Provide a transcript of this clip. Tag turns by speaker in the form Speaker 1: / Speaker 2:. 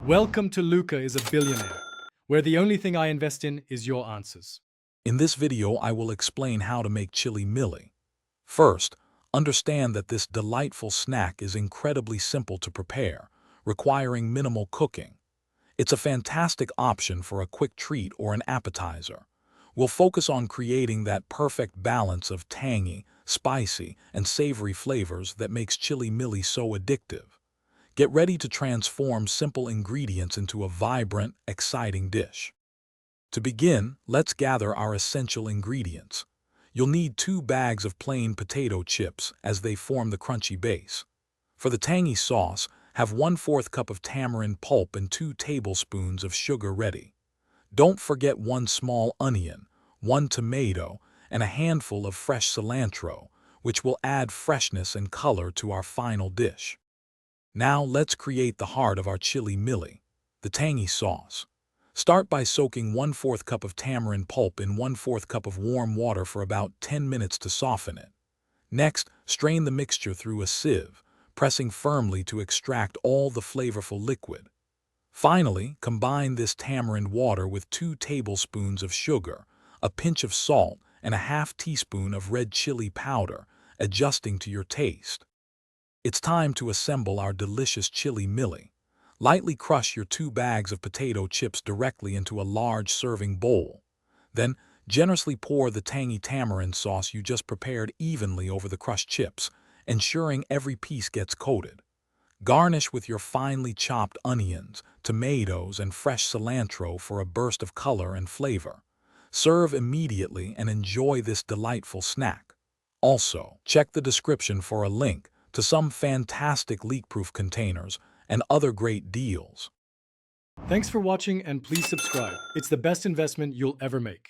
Speaker 1: Welcome to Luca is a Billionaire, where the only thing I invest in is your answers.
Speaker 2: In this video, I will explain how to make Chili Mili. First, understand that this delightful snack is incredibly simple to prepare, requiring minimal cooking. It's a fantastic option for a quick treat or an appetizer. We'll focus on creating that perfect balance of tangy, spicy, and savory flavors that makes Chili Mili so addictive. Get ready to transform simple ingredients into a vibrant, exciting dish. To begin, let's gather our essential ingredients. You'll need 2 bags of plain potato chips as they form the crunchy base. For the tangy sauce, have 1/4 cup of tamarind pulp and 2 tablespoons of sugar ready. Don't forget 1 small onion, 1 tomato, and a handful of fresh cilantro, which will add freshness and color to our final dish. Now let's create the heart of our Chili Mili, the tangy sauce. Start by soaking 1/4 cup of tamarind pulp in 1/4 cup of warm water for about 10 minutes to soften it. Next, strain the mixture through a sieve, pressing firmly to extract all the flavorful liquid. Finally, combine this tamarind water with 2 tablespoons of sugar, a pinch of salt, and a ½ teaspoon of red chili powder, adjusting to your taste. It's time to assemble our delicious Chili Mili. Lightly crush your 2 bags of potato chips directly into a large serving bowl. Then, generously pour the tangy tamarind sauce you just prepared evenly over the crushed chips, ensuring every piece gets coated. Garnish with your finely chopped onions, tomatoes, and fresh cilantro for a burst of color and flavor. Serve immediately and enjoy this delightful snack. Also, check the description for a link to some fantastic leak-proof containers and other great deals.
Speaker 1: Thanks for watching and please subscribe. It's the best investment you'll ever make.